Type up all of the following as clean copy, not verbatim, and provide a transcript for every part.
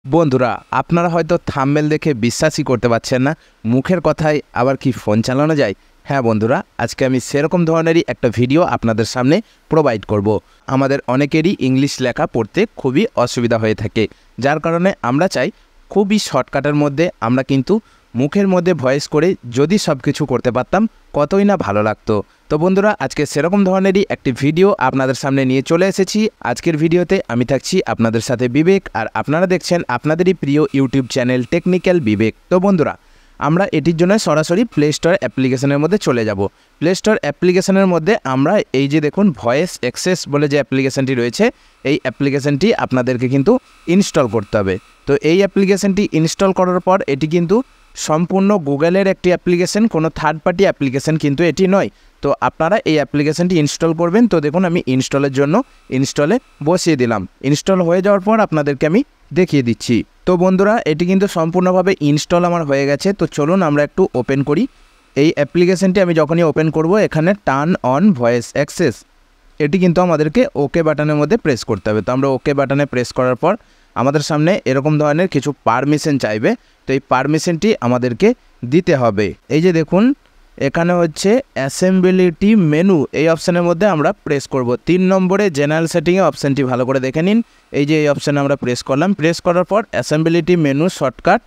বন্ধুরা, আপনারা হয়তো থাম্বনেল দেখে বিশ্বাসই করতে পারছেন না, মুখের কথায় আবার কি ফোন চালানো যায়। হ্যাঁ বন্ধুরা, আজকে আমি সেরকম ধরনেরই একটা ভিডিও আপনাদের সামনে প্রোভাইড করব। আমাদের অনেকেরই ইংলিশ লেখা পড়তে খুবই অসুবিধা হয়ে থাকে, যার কারণে আমরা চাই খুবই শর্টকাটের মধ্যে আমরা কিন্তু মুখের মধ্যে ভয়েস করে যদি সব কিছু করতে পারতাম কতই না ভালো লাগতো। তো বন্ধুরা, আজকে সেরকম ধরনেরই একটি ভিডিও আপনাদের সামনে নিয়ে চলে এসেছি। আজকের ভিডিওতে আমি থাকছি আপনাদের সাথে বিবেক, আর আপনারা দেখছেন আপনাদেরই প্রিয় ইউটিউব চ্যানেল টেকনিক্যাল বিবেক। তো বন্ধুরা, আমরা এটির জন্য সরাসরি প্লে স্টোর অ্যাপ্লিকেশনের মধ্যে চলে যাব। প্লে স্টোর অ্যাপ্লিকেশনের মধ্যে আমরা এই যে দেখুন ভয়েস অ্যাক্সেস বলে যে অ্যাপ্লিকেশনটি রয়েছে, এই অ্যাপ্লিকেশনটি আপনাদেরকে কিন্তু ইনস্টল করতে হবে। তো এই অ্যাপ্লিকেশনটি ইনস্টল করার পর এটি কিন্তু সম্পূর্ণ গুগলের একটি অ্যাপ্লিকেশন, কোনো থার্ড পার্টি অ্যাপ্লিকেশন কিন্তু এটি নয়। তো আপনারা এই অ্যাপ্লিকেশনটি ইনস্টল করবেন। তো দেখুন আমি ইনস্টলের জন্য ইনস্টলে বসিয়ে দিলাম। ইনস্টল হয়ে যাওয়ার পর আপনাদেরকে আমি দেখিয়ে দিচ্ছি। তো বন্ধুরা, এটি কিন্তু সম্পূর্ণভাবে ইনস্টল আমার হয়ে গেছে। তো চলুন আমরা একটু ওপেন করি। এই অ্যাপ্লিকেশনটি আমি যখনই ওপেন করব, এখানে টার্ন অন ভয়েস অ্যাক্সেস এটি কিন্তু আমাদেরকে ওকে বাটনের মধ্যে প্রেস করতে হবে। তো আমরা ওকে বাটনে প্রেস করার পর আমাদের সামনে এরকম ধরনের কিছু পারমিশন চাইবে। তো এই পারমিশনটি আমাদেরকে দিতে হবে। এই যে দেখুন এখানে হচ্ছে অ্যাসেম্বিলিটি মেনু, এই অপশানের মধ্যে আমরা প্রেস করব। 3 নম্বরে জেনারেল সেটিংয়ে অপশানটি ভালো করে দেখে নিন। এই যে এই অপশানে আমরা প্রেস করলাম। প্রেস করার পর অ্যাসেম্বিলিটি মেনু শর্টকাট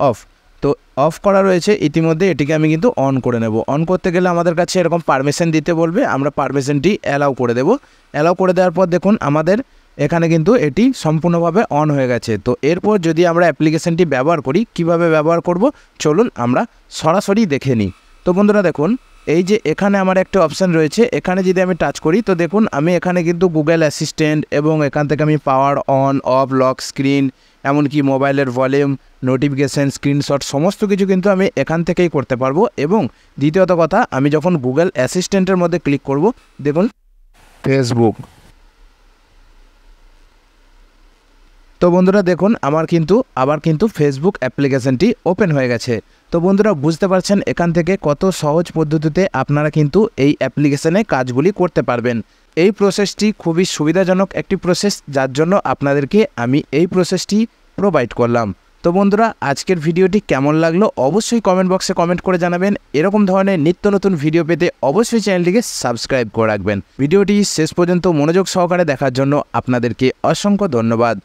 অফ, তো অফ করা রয়েছে ইতিমধ্যে, এটিকে আমি কিন্তু অন করে নেব। অন করতে গেলে আমাদের কাছে এরকম পারমিশন দিতে বলবে, আমরা পারমিশনটি অ্যালাউ করে দেব। অ্যালাউ করে দেওয়ার পর দেখুন আমাদের এখানে কিন্তু এটি সম্পূর্ণভাবে অন হয়ে গেছে। তো এরপর যদি আমরা অ্যাপ্লিকেশনটি ব্যবহার করি, কিভাবে ব্যবহার করব চলুন আমরা সরাসরি দেখে নিই। তো বন্ধুরা দেখুন, এই যে এখানে আমার একটা অপশান রয়েছে, এখানে যদি আমি টাচ করি তো দেখুন আমি এখানে কিন্তু গুগল অ্যাসিস্ট্যান্ট এবং এখান থেকে আমি power on of lock screen, এমনকি মোবাইলের ভলিউম, নোটিফিকেশান, স্ক্রিনশট সমস্ত কিছু কিন্তু আমি এখান থেকেই করতে পারবো। এবং দ্বিতীয়ত কথা, আমি যখন গুগল অ্যাসিস্ট্যান্টের মধ্যে ক্লিক করব, দেখুন ফেসবুক। তো বন্ধুরা দেখুন আমার কিন্তু আবার কিন্তু ফেসবুক অ্যাপ্লিকেশনটি ওপেন হয়ে গেছে। তো বন্ধুরা বুঝতে পারছেন এখান থেকে কত সহজ পদ্ধতিতে আপনারা কিন্তু এই অ্যাপ্লিকেশনে কাজগুলি করতে পারবেন। এই প্রসেসটি খুবই সুবিধাজনক একটি প্রসেস, যার জন্য আপনাদেরকে আমি এই প্রসেসটি প্রোভাইড করলাম। তো বন্ধুরা, আজকের ভিডিওটি কেমন লাগলো অবশ্যই কমেন্ট বক্সে কমেন্ট করে জানাবেন। এরকম ধরনের নিত্য নতুন ভিডিও পেতে অবশ্যই চ্যানেলটিকে সাবস্ক্রাইব করে রাখবেন। ভিডিওটি শেষ পর্যন্ত মনোযোগ সহকারে দেখার জন্য আপনাদেরকে অসংখ্য ধন্যবাদ।